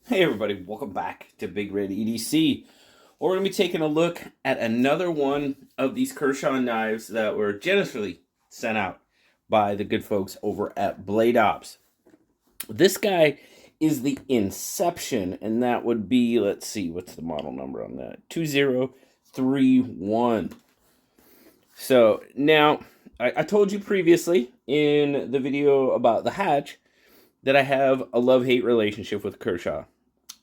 Hey everybody, welcome back to BigRedEDC. We're going to be taking a look at another one of these Kershaw knives that were generously sent out by the good folks over at Blade Ops. This guy is the Inception, and that would be, let's see, what's the model number on that? 2031. So now, I told you previously in the video about the Hatch that I have a love-hate relationship with Kershaw.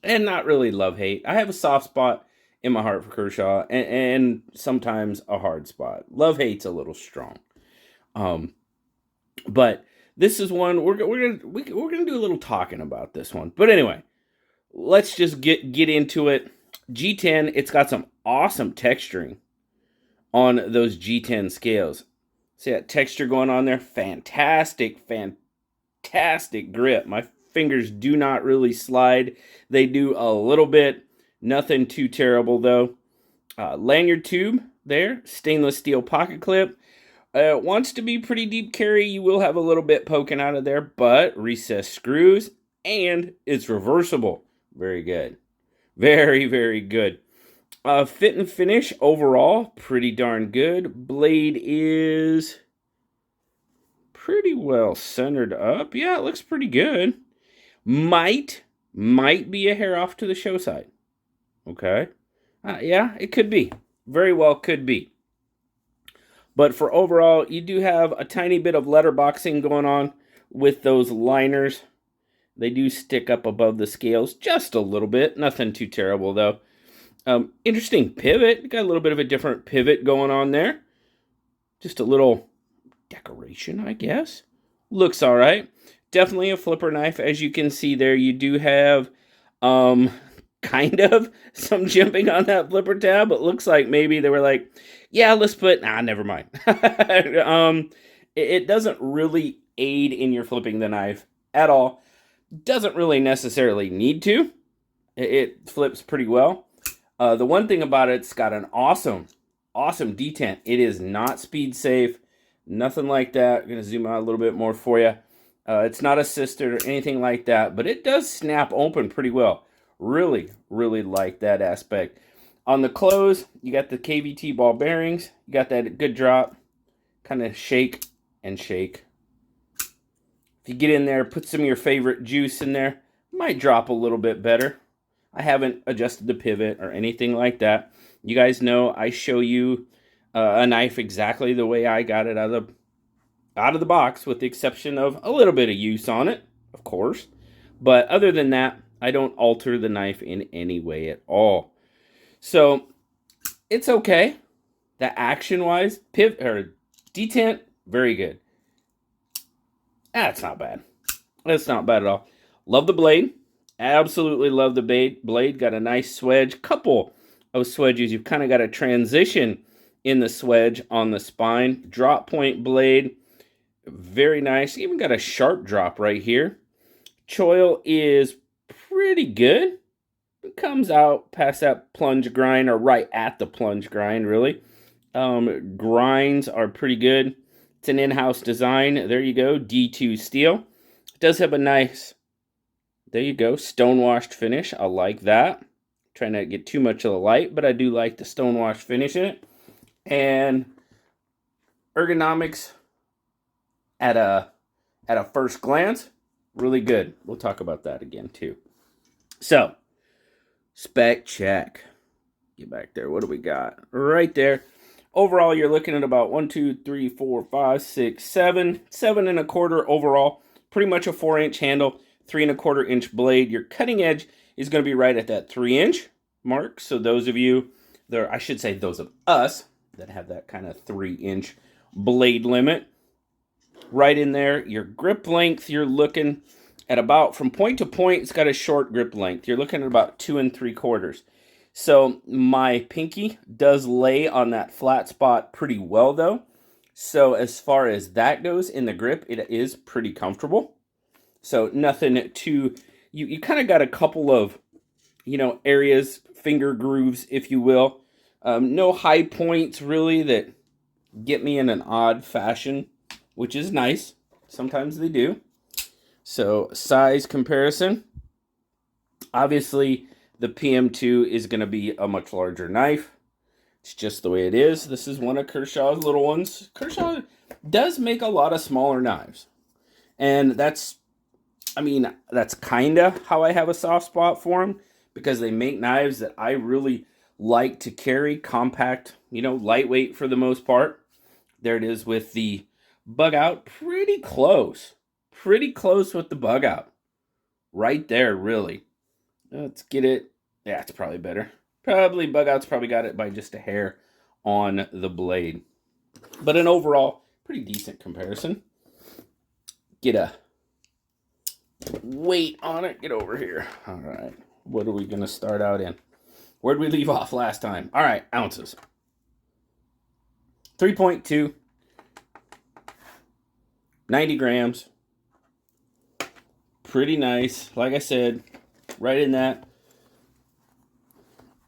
And not really love-hate. I have a soft spot in my heart for Kershaw, and sometimes a hard spot. Love-hate's a little strong. But this is one we're gonna do a little talking about this one. But anyway, let's just get into it. G10, it's got some awesome texturing on those G10 scales. See that texture going on there? Fantastic grip. My fingers do not really slide. They do a little bit. Nothing too terrible, though. Lanyard tube there. Stainless steel pocket clip. Wants to be pretty deep carry. You will have a little bit poking out of there, but recessed screws, and it's reversible. Very good. Very, very good. Fit and finish overall, pretty darn good. Blade is pretty well centered up. Yeah, it looks pretty good. Might be a hair off to the show side. Okay. Yeah, it could be. Very well could be. But for overall, you do have a tiny bit of letterboxing going on with those liners. They do stick up above the scales just a little bit. Nothing too terrible, though. Interesting pivot. Got a little bit of a different pivot going on there. Just a little decoration, I guess. Looks all right. Definitely a flipper knife. As you can see there, you do have kind of some jimping on that flipper tab. It looks like maybe they were like, yeah, let's put, never mind. It doesn't really aid in your flipping the knife at all. Doesn't really necessarily need to. It flips pretty well. The one thing about it's got an awesome detent. It is not speed safe. Nothing like that. I'm going to zoom out a little bit more for you. It's not assisted or anything like that, but it does snap open pretty well. Really, really like that aspect. On the close, you got the KVT ball bearings. You got that good drop. Kind of shake and shake. If you get in there, put some of your favorite juice in there. Might drop a little bit better. I haven't adjusted the pivot or anything like that. You guys know I show you a knife exactly the way I got it out of the box, with the exception of a little bit of use on it, of course. But other than that, I don't alter the knife in any way at all. So it's okay. The action-wise, pivot or detent, very good. That's not bad. That's not bad at all. Love the blade. Absolutely love the blade. Got a nice swedge. Couple of swedges. You've kind of got a transition in the swedge on the spine. Drop point blade. Very nice. Even got a sharp drop right here. Choil is pretty good. It comes out past that plunge grind, or right at the plunge grind, really. Grinds are pretty good. It's an in-house design. There you go. D2 steel. It does have a nice, there you go, stonewashed finish. I like that. Trying not to get too much of the light, but I do like the stonewashed finish in it. And ergonomics at a first glance, really good. We'll talk about that again too. So, spec check. Get back there. What do we got? Right there. Overall, you're looking at about 1, 2, 3, 4, 5, 6, 7. 7.25 overall. Pretty much a 4-inch handle. 3.25-inch blade. Your cutting edge is going to be right at that 3-inch mark. So those of you, I should say those of us that have that kind of 3-inch blade limit, right in there. Your grip length, you're looking at about, from point to point, it's got a short grip length. You're looking at about 2 3/4. So my pinky does lay on that flat spot pretty well, though. So as far as that goes in the grip, it is pretty comfortable. So nothing too, you kind of got a couple of, areas, finger grooves, if you will. No high points really that get me in an odd fashion, which is nice. Sometimes they do. So size comparison. Obviously, the PM2 is going to be a much larger knife. It's just the way it is. This is one of Kershaw's little ones. Kershaw does make a lot of smaller knives. And that's kind of how I have a soft spot for them, because they make knives that I really like to carry, compact, lightweight for the most part. There it is with the Bugout, pretty close with the Bugout. Right there, really. Let's get it. Yeah, it's probably better. Probably Bugout's probably got it by just a hair on the blade. But an overall, pretty decent comparison. Get a weight on it. Get over here. All right. What are we going to start out in? Where'd we leave off last time? All right, ounces. 3.2. 90 grams. Pretty nice. Like I said, right in that.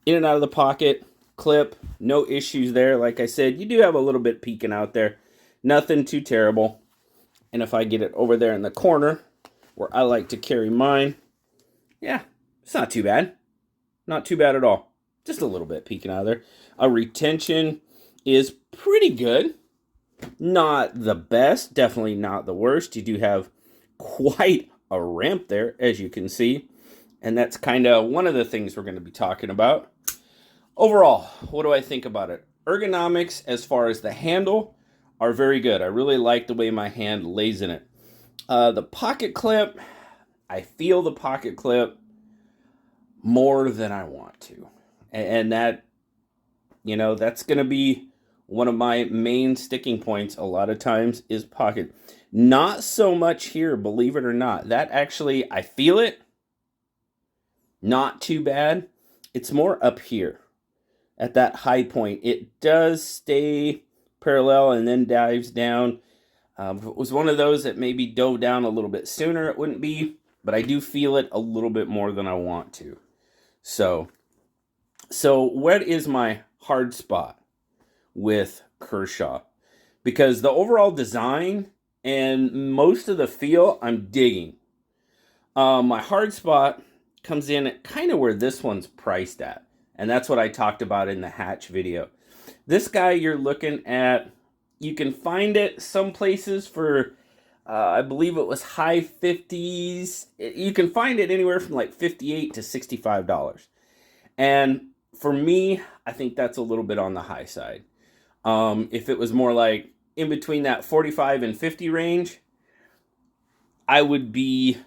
In and out of the pocket. Clip. No issues there. Like I said, you do have a little bit peeking out there. Nothing too terrible. And if I get it over there in the corner where I like to carry mine, yeah, it's not too bad. Not too bad at all. Just a little bit peeking out of there. A retention is pretty good. Not the best. Definitely not the worst. You do have quite a ramp there, as you can see. And that's kind of one of the things we're going to be talking about. Overall, what do I think about it? Ergonomics, as far as the handle, are very good. I really like the way my hand lays in it. The pocket clip, I feel the pocket clip more than I want to. And that, that's going to be one of my main sticking points a lot of times is pocket. Not so much here, believe it or not. That actually, I feel it. Not too bad. It's more up here at that high point. It does stay parallel and then dives down. If it was one of those that maybe dove down a little bit sooner, it wouldn't be. But I do feel it a little bit more than I want to. So what is my hard spot with Kershaw? Because the overall design and most of the feel, I'm digging. My hard spot comes in at kind of where this one's priced at. And that's what I talked about in the Hatch video. This guy you're looking at, you can find it some places for, I believe it was high 50s. You can find it anywhere from like $58 to $65. And for me, I think that's a little bit on the high side. If it was more like in between that 45 and 50 range, I would be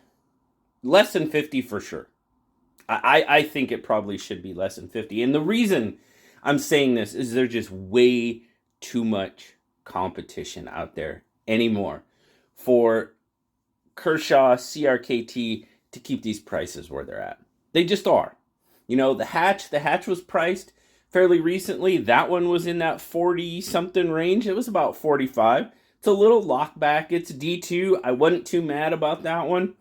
less than 50 for sure. I think it probably should be less than 50. And the reason I'm saying this is there's just way too much competition out there anymore for Kershaw, CRKT to keep these prices where they're at. They just are. The Hatch was priced fairly recently. That one was in that 40-something range. It was about 45. It's a little lockback. It's D2. I wasn't too mad about that one.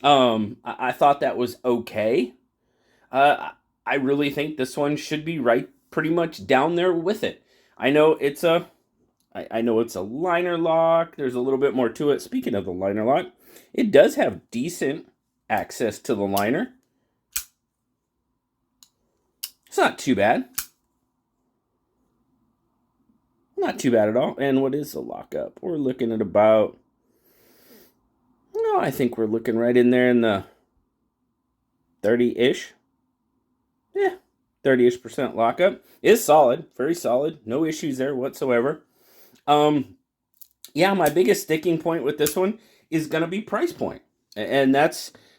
I thought that was okay. I really think this one should be right pretty much down there with it. I know it's a liner lock. There's a little bit more to it. Speaking of the liner lock, it does have decent access to the liner. It's not too bad. Not too bad at all. And what is the lockup? We're looking at about, I think we're looking right in there in the 30-ish. Yeah, 30-ish% lockup. Is solid, very solid. No issues there whatsoever. Yeah, my biggest sticking point with this one is going to be price point. And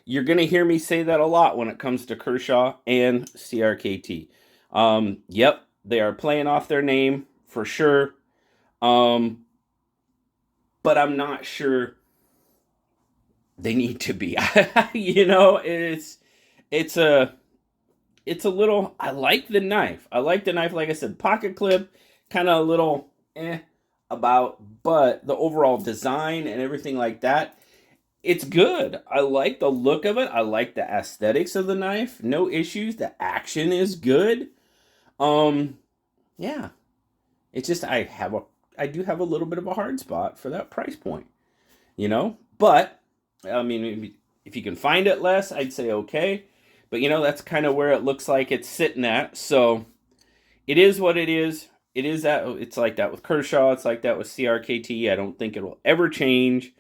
you're going to hear me say that a lot when it comes to Kershaw and CRKT. Yep, they are playing off their name for sure. But I'm not sure they need to be. It's a little, I like the knife. Like I said, pocket clip, kind of a little about, but the overall design and everything like that, it's good. I like the look of it. I like the aesthetics of the knife. No issues. The action is good. Yeah. It's just I do have a little bit of a hard spot for that price point. But I mean, if you can find it less, I'd say okay. But, you know, that's kind of where it looks like it's sitting at. So it is what it is. It is that. It's like that with Kershaw. It's like that with CRKT. I don't think it will ever change.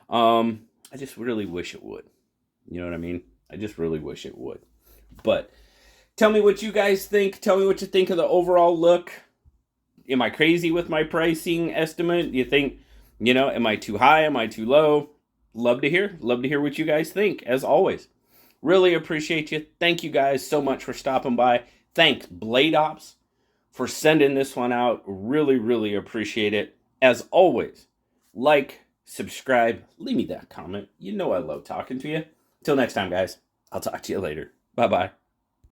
I just really wish it would. You know what I mean? I just really wish it would. But tell me what you guys think. Tell me what you think of the overall look. Am I crazy with my pricing estimate? Do you think, you know, am I too high? Am I too low? Love to hear. Love to hear what you guys think, as always. Really appreciate you. Thank you guys so much for stopping by. Thanks, Blade Ops, for sending this one out. Really, really appreciate it. As always, like, subscribe, leave me that comment. You know I love talking to you. Till next time, guys. I'll talk to you later. Bye-bye.